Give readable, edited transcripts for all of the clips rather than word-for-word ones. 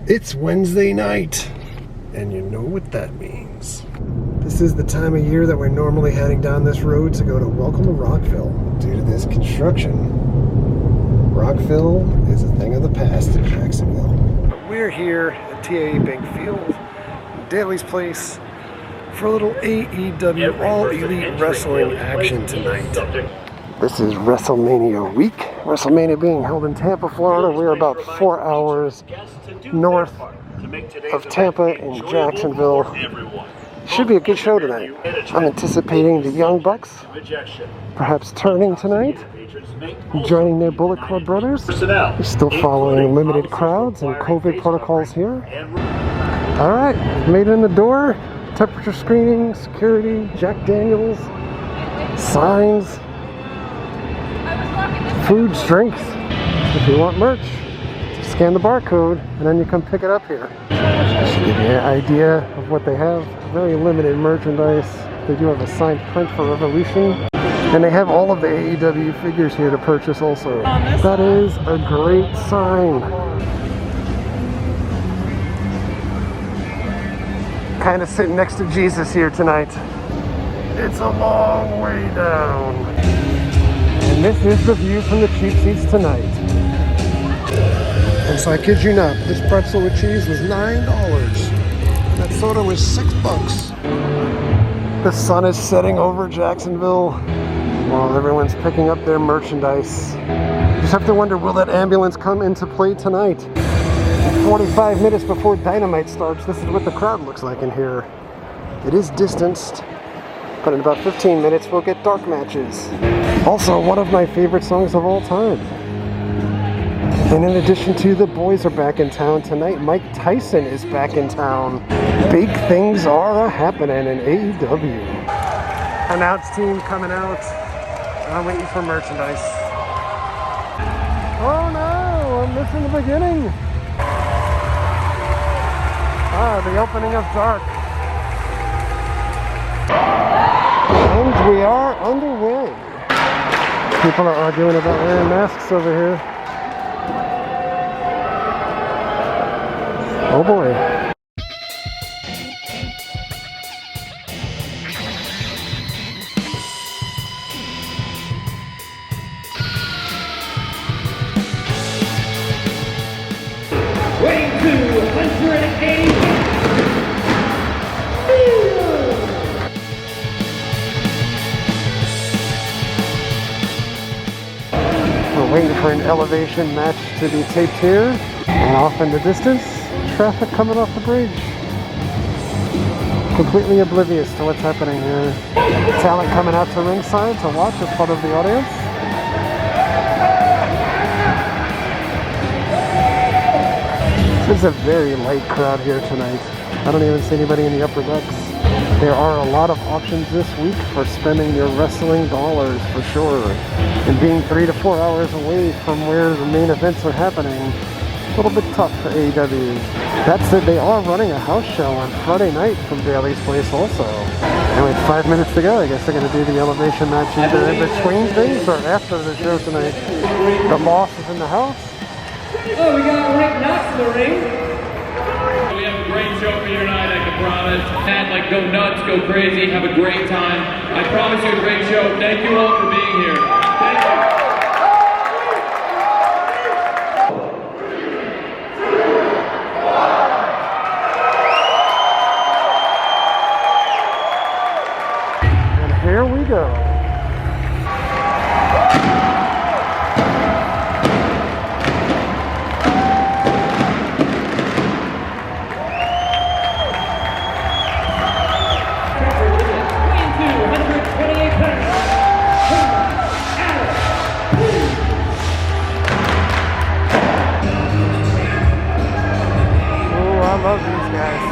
It's Wednesday night, and you know what that means. This is the time of year that we're normally heading down this road to go to Welcome to Rockville. Due to this construction, Rockville is a thing of the past in Jacksonville. We're here at TAA Bank Field, Daly's Place, for a little AEW All Elite Wrestling action tonight. This is Wrestlemania week. Wrestlemania being held in Tampa, Florida. We're about 4 hours north of Tampa in Jacksonville. Should be a good show tonight. I'm anticipating the Young Bucks perhaps turning tonight, joining their Bullet Club brothers. We're still following limited crowds and COVID protocols here. All right, made it in the door. Temperature screening, security, Jack Daniels, signs, foods, drinks. If you want merch, scan the barcode and then you come pick it up here. Just to give you an idea of what they have. Very limited merchandise. They do have a signed print for Revolution. And they have all of the AEW figures here to purchase also. That is a great sign. Kind of sitting next to Jesus here tonight. It's a long way down. And this is the view from the cheap seats tonight. And so I kid you not, this pretzel with cheese was $9. That soda was $6. The sun is setting over Jacksonville while everyone's picking up their merchandise. You just have to wonder, will that ambulance come into play tonight? 45 minutes before Dynamite starts, this is what the crowd looks like in here. It is distanced, but in about 15 minutes we'll get dark matches. Also, one of my favorite songs of all time. And in addition to the boys are back in town tonight, Mike Tyson is back in town. Big things are happening in AEW. Announce team coming out. I'm waiting for merchandise. Oh no, I'm missing the beginning. The opening of Dark. And we are underway. People are arguing about wearing masks over here. Oh boy. Weighing 280. We're waiting for an elevation match to be taped here. And off in the distance, traffic coming off the bridge. Completely oblivious to what's happening here. Talent coming out to ringside to watch as part of the audience. This is a very light crowd here tonight. I don't even see anybody in the upper decks. There are a lot of options this week for spending your wrestling dollars for sure. And being 3 to 4 hours away from where the main events are happening, a little bit tough for AEW. That said, they are running a house show on Friday night from Daly's Place also. And with 5 minutes to go, I guess they're going to do the elevation match either in between things or after the show tonight. The Moss is in the house. Oh, we got Rick Knox in the ring. We have a great show for you tonight, I can promise. And go nuts, go crazy, have a great time. I promise you a great show. Thank you all for being here. Thank you. Here we go. Oh, I love these guys.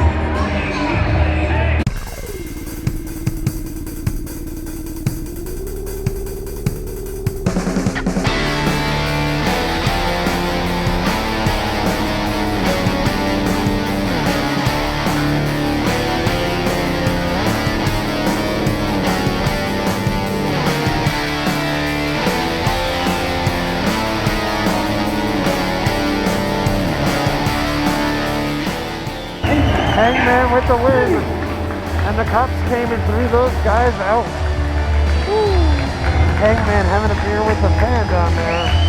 Hangman with the win. And the cops came and threw those guys out. Woo. Hangman having a beer with the fan down there.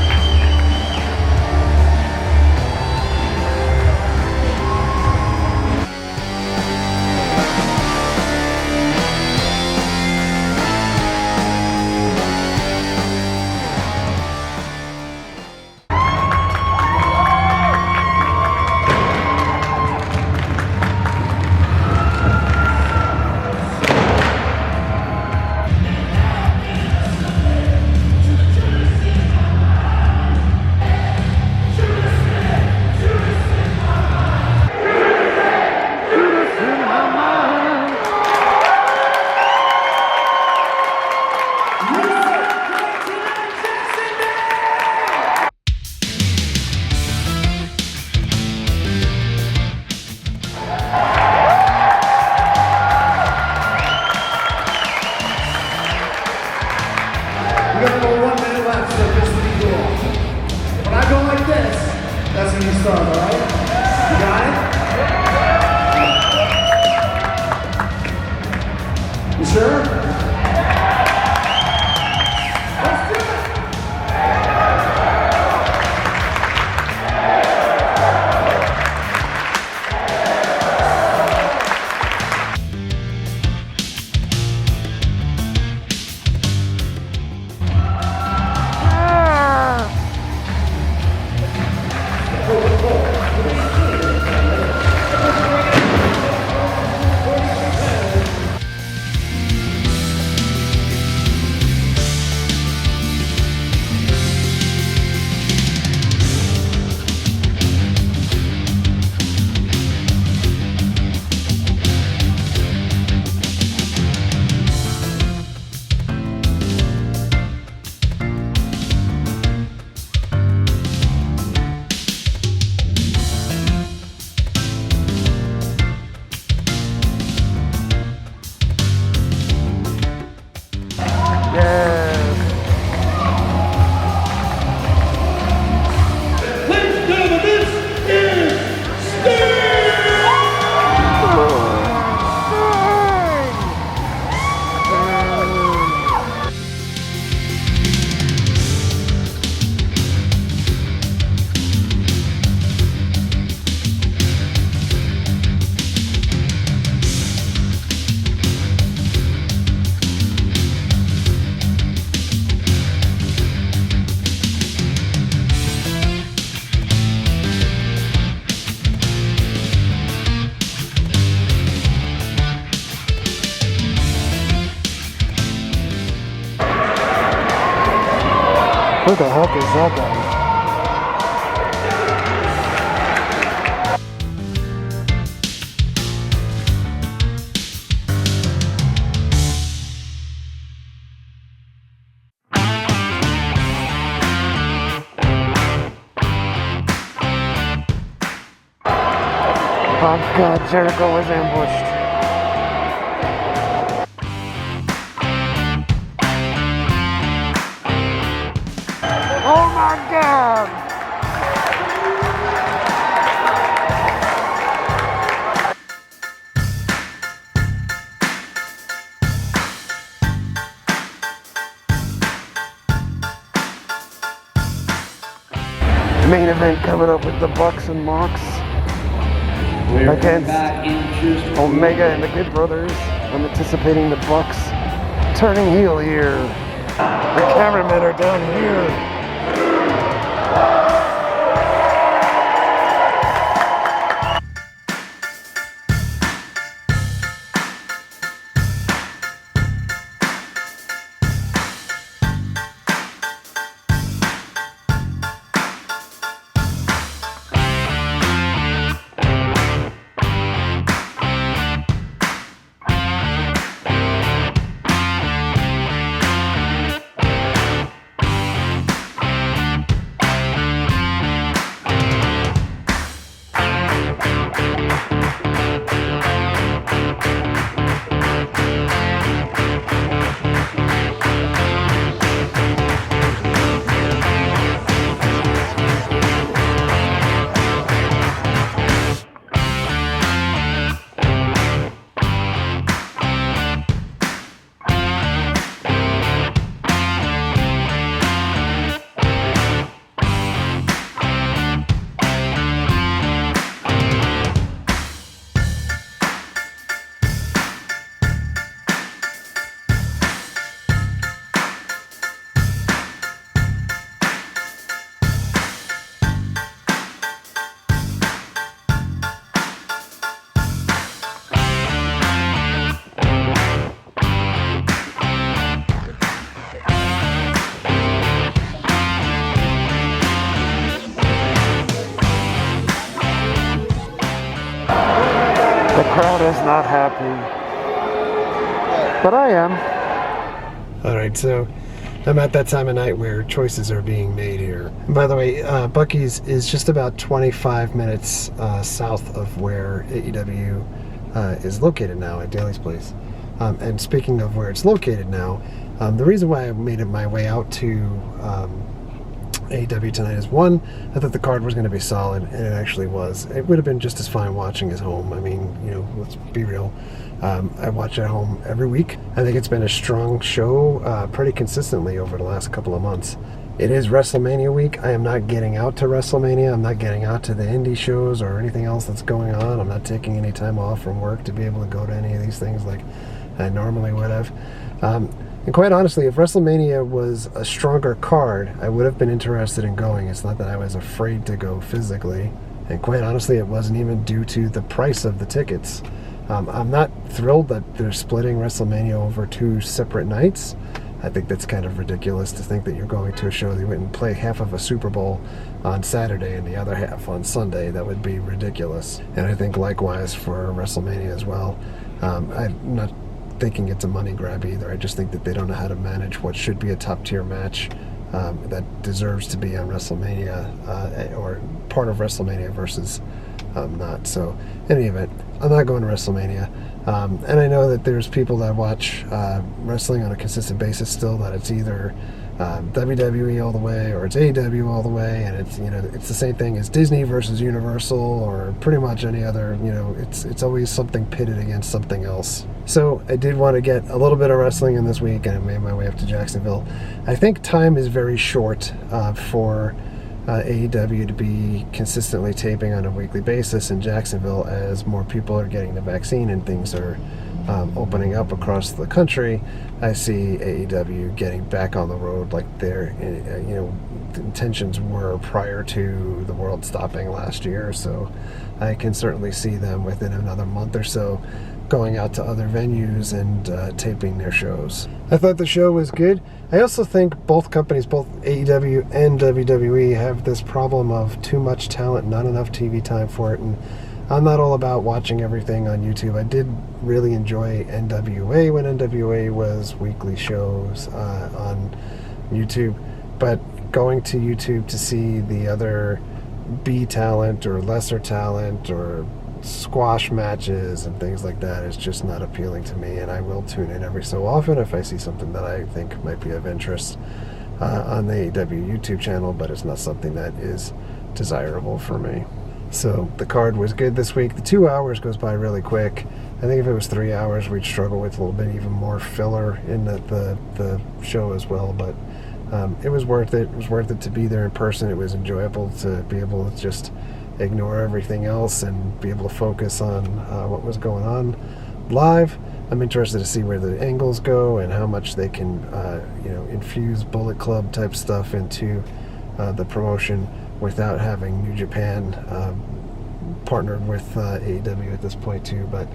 We got about 1 minute left, so just be cool. When I go like this, that's when you start, alright? You got it? You sure? Let's do it! Who the heck is that guy? Oh God, Jericho was ambushed. Oh my God! Main event coming up with the Bucks and Mox against Omega and the Good Brothers. I'm anticipating the Bucks turning heel here. The cameramen are down here. The crowd is not happy, but I am. Alright, so I'm at that time of night where choices are being made here. And by the way, Buc-ee's is just about 25 minutes south of where AEW is located now at Daly's Place. And speaking of where it's located now, the reason why I made it my way out to AEW tonight is, one, I thought the card was going to be solid, and it actually was. It would have been just as fine watching at home. I mean, you know, let's be real. I watch at home every week. I think it's been a strong show pretty consistently over the last couple of months. It is WrestleMania week. I am not getting out to WrestleMania. I'm not getting out to the indie shows or anything else that's going on. I'm not taking any time off from work to be able to go to any of these things like I normally would have. And quite honestly, if WrestleMania was a stronger card, I would have been interested in going. It's not that I was afraid to go physically. And quite honestly, it wasn't even due to the price of the tickets. I'm not thrilled that they're splitting WrestleMania over 2 separate nights. I think that's kind of ridiculous to think that you're going to a show that you wouldn't play half of a Super Bowl on Saturday and the other half on Sunday. That would be ridiculous. And I think likewise for WrestleMania as well. I'm not thinking it's a money grab either. I just think that they don't know how to manage what should be a top tier match that deserves to be on WrestleMania or part of WrestleMania versus not. So in any event, I'm not going to WrestleMania. And I know that there's people that watch wrestling on a consistent basis still, that it's either WWE all the way or it's AEW all the way, and it's, you know, it's the same thing as Disney versus Universal or pretty much any other, you know, it's always something pitted against something else. So I did want to get a little bit of wrestling in this week, and I made my way up to Jacksonville. I think time is very short for AEW to be consistently taping on a weekly basis in Jacksonville as more people are getting the vaccine and things are opening up across the country. I see AEW getting back on the road like their intentions were prior to the world stopping last year. So I can certainly see them within another month or so going out to other venues and taping their shows. I thought the show was good. I also think both companies, both AEW and WWE, have this problem of too much talent, not enough TV time for it, and I'm not all about watching everything on YouTube. I did really enjoy NWA when NWA was weekly shows on YouTube, but going to YouTube to see the other B talent or lesser talent or squash matches and things like that is just not appealing to me, and I will tune in every so often if I see something that I think might be of interest on the AEW YouTube channel, but it's not something that is desirable for me. So the card was good this week. The 2 hours goes by really quick. I think if it was 3 hours, we'd struggle with a little bit even more filler in the show as well, but it was worth it. It was worth it to be there in person. It was enjoyable to be able to just ignore everything else and be able to focus on what was going on live. I'm interested to see where the angles go and how much they can infuse Bullet Club type stuff into the promotion without having New Japan partnered with AEW at this point too, but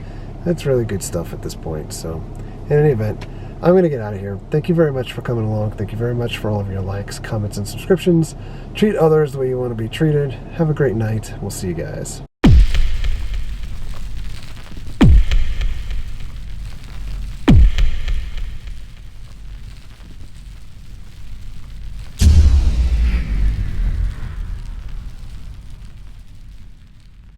that's really good stuff at this point. So in any event, I'm going to get out of here. Thank you very much for coming along. Thank you very much for all of your likes, comments, and subscriptions. Treat others the way you want to be treated. Have a great night. We'll see you guys.